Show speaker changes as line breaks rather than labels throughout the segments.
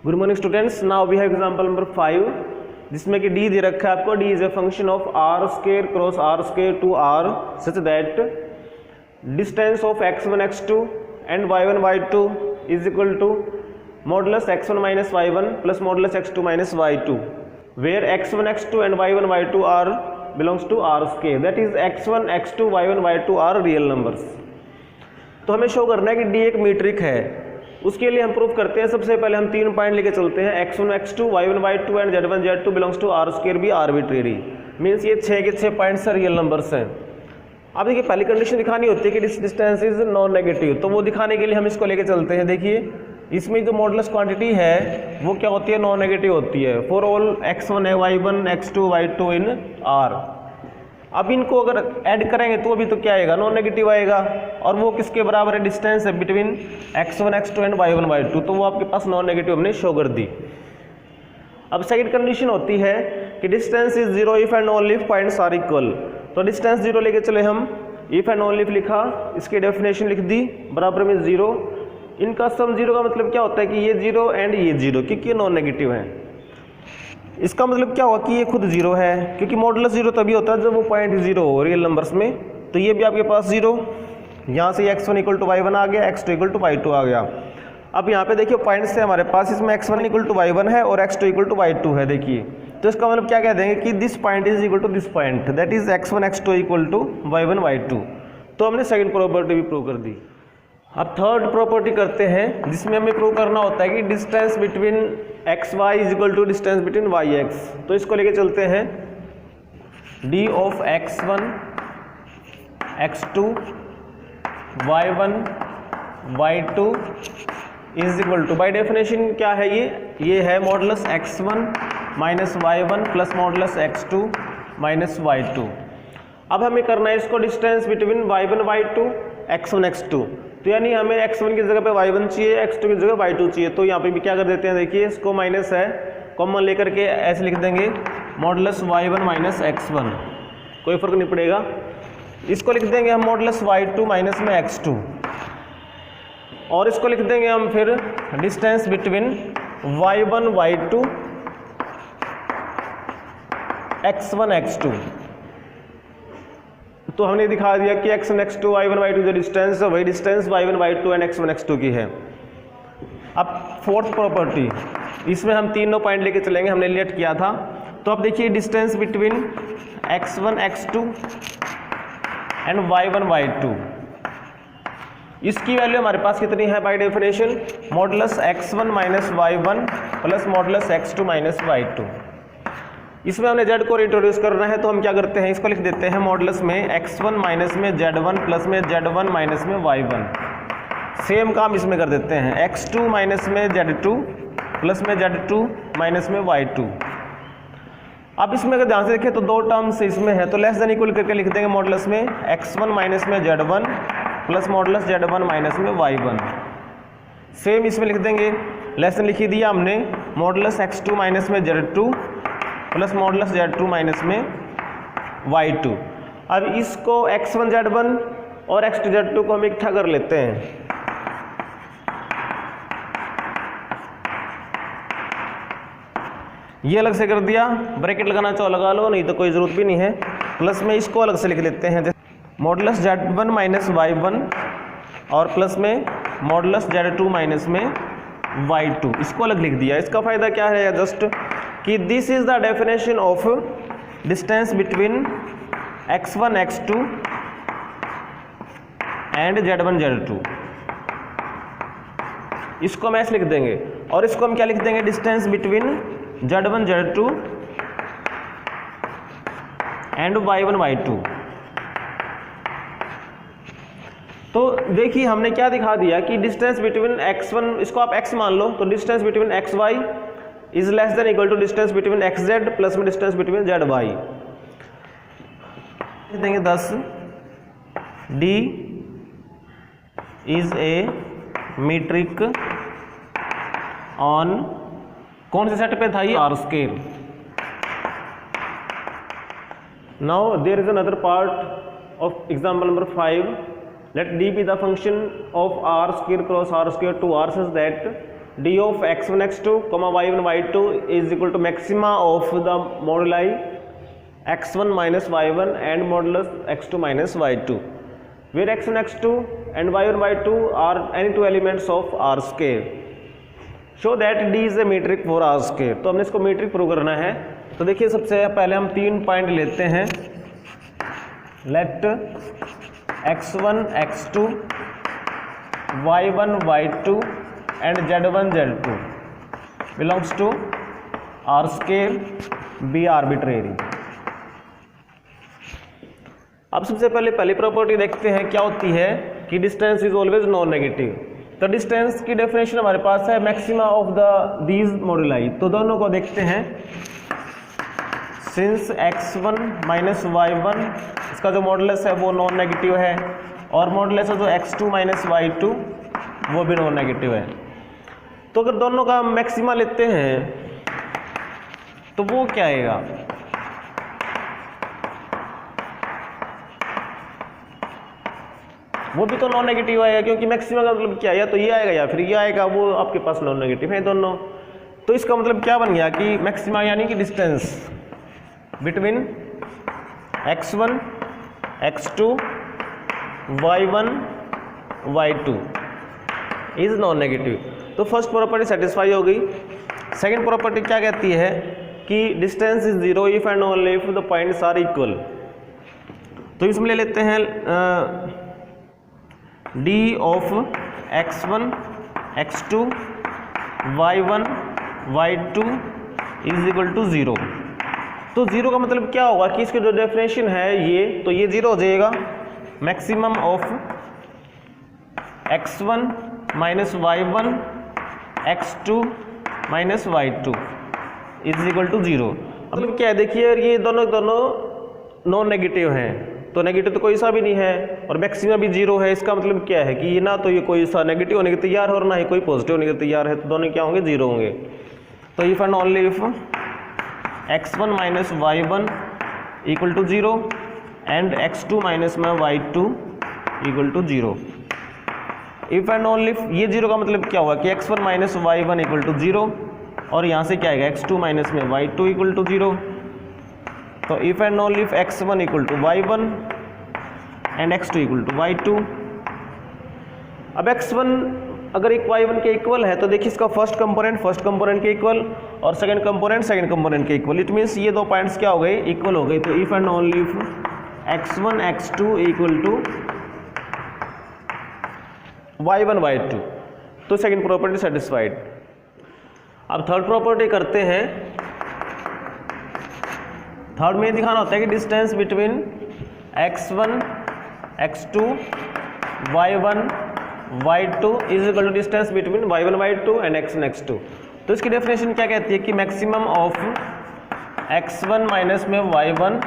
Good morning students, now we have example number 5 जिसमें कि d दे रखा है आपको। d is a function of r square cross r square to r such that distance of x1 x2 and y1 y2 is equal to modulus x1 minus y1 plus modulus x2 minus y2 where x1 x2 and y1 y2 are belongs to r square, that is x1 x2 y1 y2 are real numbers. तो हमें show करना है कि d एक metric है। उसके लिए हम प्रूफ करते हैं। सबसे पहले हम 3 पॉइंट लेके चलते हैं, x1 x2 y1 y2 and z1 z2 belongs to r square भी आर्बिट्रेरी, मीन्स ये 6 के 6 पॉइंट्स रियल नंबर्स हैं। अब देखिए पहली कंडीशन दिखानी होती है कि डिस्टेंस इज नॉन नेगेटिव, तो वो दिखाने के लिए हम इसको लेके चलते हैं। देखिए इसमें जो मॉडुलस क्वांटिटी है वो क्या होती है, नॉन नेगेटिव होती है फॉर ऑल x1 है y1 x2 y2 इन r। अब इनको अगर ऐड करेंगे तो अभी तो क्या आएगा, नॉन नेगेटिव आएगा, और वो किसके बराबर है, डिस्टेंस है between x1 x2 and y1 y2, तो वो आपके पास नॉन नेगेटिव हमने शो कर दी। अब सेकंड कंडीशन होती है कि distance is zero if and only if points are equal. तो डिस्टेंस जीरो लेके चले हम, इफ एंड ओनली इफ लिखा, इसकी डेफिनेशन लिख दी, बराबर में जीरो। इनका सम जीरो का मतलब क्या होता है कि ये जीरो एंड ये जीरो, क्योंकि नॉन नेगेटिव है। इसका मतलब क्या हुआ कि ये खुद जीरो है, क्योंकि मॉडुलस जीरो तभी होता है जब वो पॉइंट जीरो हो रियल नंबर्स में। तो ये भी आपके पास जीरो, यहाँ से x1 इक्वल टू y1 आ गया, x2 इक्वल टू y2 आ गया। अब यहाँ पे देखिए पॉइंट्स है हमारे पास, इसमें x1 इक्वल टू y1 है और x2 इक्वल टू y2 है। देखिए तो इसका मतलब क्या कह देंगे कि this point is equal to this point, that is x1 x2 equal to y1 y2। तो हमने सेकंड प्रॉपर्टी भी प्रूव कर दी। अब थर्ड प्रॉपर्टी करते हैं जिसमें हमें प्रूव करना होता है कि distance between X Y is equal to distance between Y X. तो इसको लेके चलते हैं, d of x1 x2 y1 y2 is equal to, by definition क्या है ये है modulus x1 minus y1 plus modulus x2 minus y2। अब हमें करना है इसको distance between y1 y2 x1 x2। तो यानी हमें x1 की जगह पे y1 चाहिए, x2 की जगह y2 चाहिए। तो यहाँ पे भी क्या कर देते हैं, देखिए इसको माइनस है, कॉमन लेकर के ऐसे लिख देंगे मॉडुलस y1 माइनस x1, कोई फर्क नहीं पड़ेगा। इसको लिख देंगे हम मॉडुलस y2 माइनस में x2, और इसको लिख देंगे हम फिर distance between y1 y2 x1 x2। तो हमने दिखा दिया कि x1 x2 y1 y2 जो डिस्टेंस है वही distance y1 y2 and x1 x2 की है। अब फोर्थ प्रॉपर्टी, इसमें हम तीनों पॉइंट लेके चलेंगे, हमने लेट किया था। तो अब देखिए distance between x1 x2 and y1 y2, इसकी वैल्यू हमारे पास कितनी है by definition, modulus x1 minus y1 plus modulus x2 minus y2। इसमें हमने z को इंट्रोड्यूस करना है, तो हम क्या करते हैं, इसको लिख देते हैं मॉडुलस में x1 माइनस में z1 प्लस में z1 माइनस में y1। सेम काम इसमें कर देते हैं, x2 माइनस में z2 प्लस में z2 माइनस में y2। अब इसमें अगर ध्यान से देखें तो दो टर्म्स इसमें है, तो लेस देन इक्वल करके लिख देंगे मॉडुलस में x1 माइनस में z1 plus modulus z1 minus में y1। सेम इसमें लिख देंगे, लेस देन लिखी दिया हमने, मॉडुलस x2 माइनस में z2 plus modulus z2 minus में y2। अब इसको x1 z1 और x2 z2 को हम इकट्ठा कर लेते हैं। ये अलग से कर दिया, ब्रैकेट लगाना चाहो लगा लो, नहीं तो कोई ज़रूरत भी नहीं है। प्लस में इसको अलग से लिख लेते हैं, मॉडुलस z1 माइनस y1 और प्लस में मॉडुलस z2 माइनस में y2, इसको अलग लिख दिया। इसका फ़ायदा क्या है, जस्ट कि this is the definition of distance between x1 x2 and z1 z2। इसको हम ऐसे लिख देंगे, और इसको हम क्या लिख देंगे, distance between z1 z2 and y1 y2। तो देखिए हमने क्या दिखा दिया कि डिस्टेंस बिटवीन x1, इसको आप x मान लो, तो distance between xy is less than equal to distance between xz plus में डिस्टेंस बिटवीन zy। देंगे 10, d is a metric on, कौन से सेट पे था ये, r square. Now there is another part of example number 5, let d be the function of r square cross r square to r such that D of x1 x2, y1 y2 is equal to maxima of the moduli x1 minus y1 and modulus x2 minus y2, where x1 x2 and y1 y2 are any two elements of R square. Show that D is a metric for R square. तो हमने इसको metric prove करना है। तो देखिए सबसे पहले हम 3 पॉइंट लेते हैं। Let x1 x2 y1 y2 and z1 z2 belongs to R square be arbitrary. अब सबसे पहली प्रॉपर्टी देखते हैं क्या होती है कि distance is always non negative. तो डिस्टेंस की डेफिनेशन हमारे पास है मैक्सिमा ऑफ द दीज मॉडुलाई। तो दोनों को देखते हैं। सिंस x1 माइनस y1 इसका जो मॉडुलस है वो नॉन नेगेटिव है और मॉडुलस है जो x2 माइनस y2 वो भी नॉन नेगेटिव है। तो अगर दोनों का मैक्सिमा लेते हैं तो वो क्या आएगा, वो भी तो नॉन नेगेटिव आएगा, क्योंकि मैक्सिमम का मतलब क्या है, या तो ये आएगा या फिर ये आएगा, वो आपके पास नॉन नेगेटिव है दोनों। तो इसका मतलब क्या बन गया कि मैक्सिमा यानी कि distance between x1 x2 y1 y2 is non negative. तो फर्स्ट प्रॉपर्टी सेटिस्फाई हो गई। सेकंड प्रॉपर्टी क्या कहती है कि distance is zero if and only if the points are equal. तो इसमें ले लेते हैं d of x1 x2 y1 y2 is equal to 0। तो 0 का मतलब क्या होगा कि इसके जो डेफिनेशन है ये, तो ये 0 हो जाएगा। Maximum of x1 minus y1 x2 minus y2 is equal to 0। मतलब क्या है, देखिए ये दोनों नॉन नेगेटिव हैं, तो नेगेटिव तो कोई सा भी नहीं है और मैक्सिमम भी 0 है। इसका मतलब क्या है कि ये ना तो ये कोई सा नेगेटिव होने के तैयार है और ना ही कोई पॉजिटिव होने के तैयार है, तो दोनों क्या होंगे, 0 होंगे। तो if and only if x1 minus y1 equal to 0 and x2 minus में y2 equal to 0। If and only if ये 0 का मतलब क्या हुआ कि x1 minus y1 equal to 0 और यहाँ से क्या आएगा x2 माइनस में y2 इक्वल टू 0। तो if and only if x1 equal to y1 and x2 equal to y2। अब x1 अगर एक y1 के इक्वल है तो देखिए इसका फर्स्ट कंपोनेंट के इक्वल और सेकंड कंपोनेंट के इक्वल। इट मीन्स ये दो पॉइंट्स क्या हो गए, इक्वल हो गए। तो if and only if x1 x2 equal to y1 y2, तो सेकंड प्रॉपर्टी सेटिस्फाइड। अब थर्ड प्रॉपर्टी करते हैं। थर्ड में दिखाना होता है कि distance between x1 x2 y1 y2 is equal to distance between y1 y2 and x1 x2। तो इसकी डेफिनेशन क्या कहती है कि मैक्सिमम ऑफ x1 माइनस में y1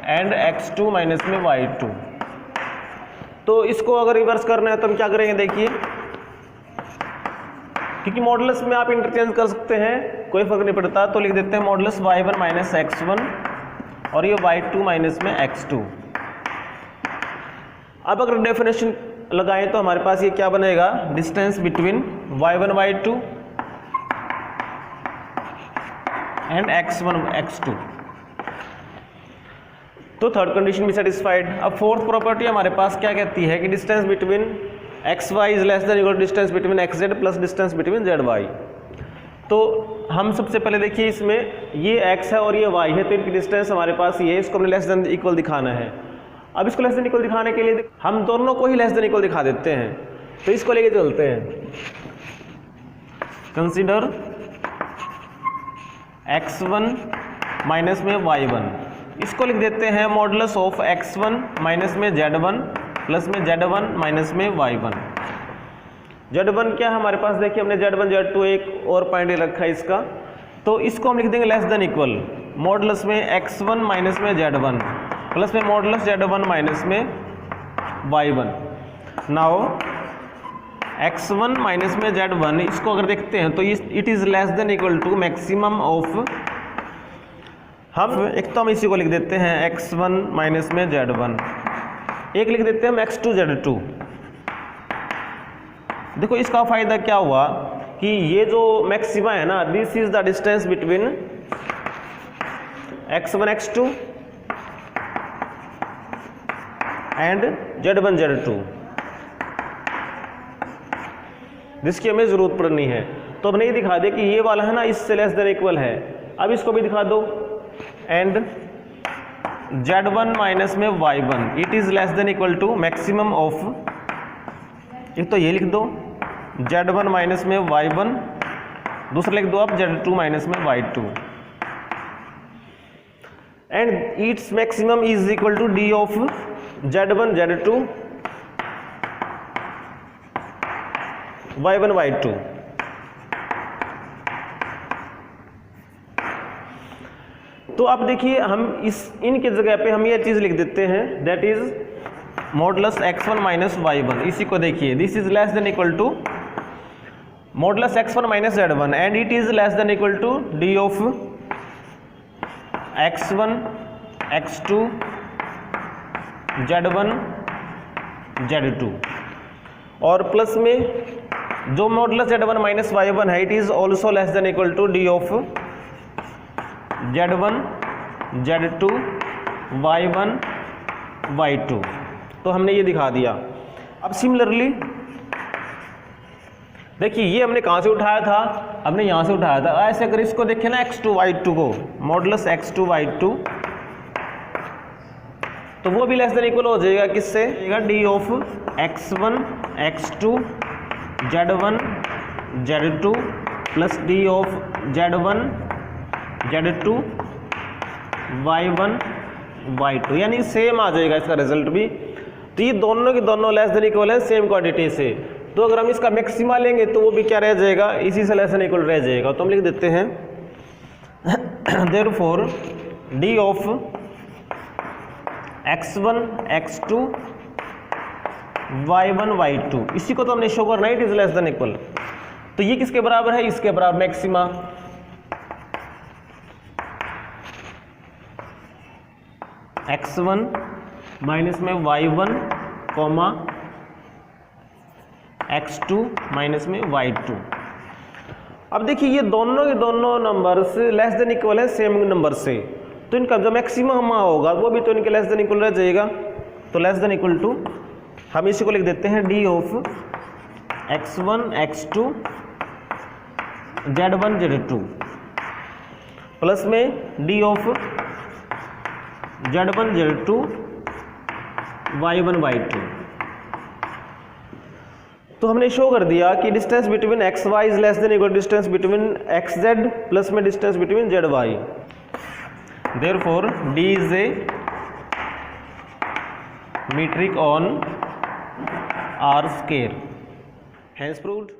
एंड x2 माइनस में y2। तो इसको अगर रिवर्स करना है तो हम क्या करेंगे, देखिए क्योंकि मॉडुलस में आप इंटरचेंज कर सकते हैं, कोई फर्क नहीं पड़ता। तो लिख देते हैं मॉडुलस y1 माइनस x1 और ये y2 माइनस में x2। अब अगर डेफिनेशन लगाएं तो हमारे पास ये क्या बनेगा, distance between y1 y2 and x1 x2। तो थर्ड कंडीशन भी सेटिस्फाइड। अब फोर्थ प्रॉपर्टी हमारे पास क्या कहती है कि distance between xy is less than equal distance between xz plus distance between zy। तो हम सबसे पहले देखिए इसमें ये x है और ये y है, तो इनकी डिस्टेंस हमारे पास ये है, इसको हमने लेस देन इक्वल दिखाना है। अब इसको लेस देन इक्वल दिखाने के लिए हम दोनों को ही लेस देन इक्वल दिखा देते हैं। तो इसको लेके चलते हैं। कंसीडर x1 माइनस में y1, इसको लिख देते हैं मॉडुलस ऑफ x1 माइनस में z1 प्लस में z1 माइनस में y1। z1 क्या है हमारे पास, देखिए हमने z1 z2 एक और पॉइंट रखा है इसका, तो इसको हम लिख देंगे लेस देन इक्वल मॉडुलस में x1 माइनस में z1 प्लस में मॉडुलस z1 माइनस में y1। नाउ x1 माइनस में z1, इसको अगर देखते हैं तो it is less than equal to maximum of, हम एक तो हम इसी को लिख देते हैं x1 माइनस में z1, एक लिख देते हैं हम x2 z2। देखो इसका फायदा क्या हुआ कि ये जो मैक्सिमा है ना, this is the distance between x1 x2 and z1 z2, जिसकी हमें जरूरत पड़नी है। तो हमने ये दिखा दिया कि ये वाला है ना इससे लेस देन इक्वल है। अब इसको भी दिखा दो, एंड z1 माइनस में y1 it is less than equal to maximum of, एक तो ये लिख दो z1 माइनस में y1, दूसरा लिख दो आप z2 माइनस में y2, and it's maximum is equal to d of z1 z2 y1 y2। तो अब देखिए हम इनके जगह पे हम ये चीज लिख देते हैं, that is modulus x1 minus y1। इसी को देखिए, this is less than equal to modulus x1 minus z1 and it is less than equal to d of x1 x2 z1 z2, और प्लस में जो मॉडुलस z1 माइनस y1 है, it is also less than equal to d of z1 z2 y1 y2। तो हमने ये दिखा दिया। अब सिमिलरली देखिए ये हमने कहाँ से उठाया था, हमने यहाँ से उठाया था। ऐसे अगर इसको देखें ना x2 y2 को, मॉडुलस x2 y2, तो वो भी लेस देन इक्वल हो जाएगा किससे, d of x1 x2 z1 z2 plus d of z1 z2 y1 y2, यानी सेम आ जाएगा इसका रिजल्ट भी। तो ये दोनों की दोनों लेस देन इक्वल है सेम क्वांटिटी से। तो अगर हम इसका मैक्सिमा लेंगे तो वो भी क्या रह जाएगा, इसी से लेस देन इक्वल रह जाएगा। तो हम लिख देते हैं therefore d of x1 x2 y1 y2, इसी को तो हमने शो करना है, it is less than equal. तो ये किसके बराबर है, इसके बराबर मैक्सिमा। x1 माइनस में y1 कॉमा x2 माइनस में y2। अब देखिए ये दोनों के दोनों नंबर्स लेस देन इक्वल है सेम नंबर से, तो इनका जो मैक्सिमम होगा वो भी तो इनके लेस देन इक्वल रह जाएगा। तो लेस देन इक्वल टू हम इसी को लिख देते हैं d of x1 x2 z1 z2 plus में d of z1 z2 y1 y2। तो हमने शो कर दिया कि distance between X Y is less than equal distance between X Z plus में distance between Z Y. Therefore d is a metric on r square, hence proved।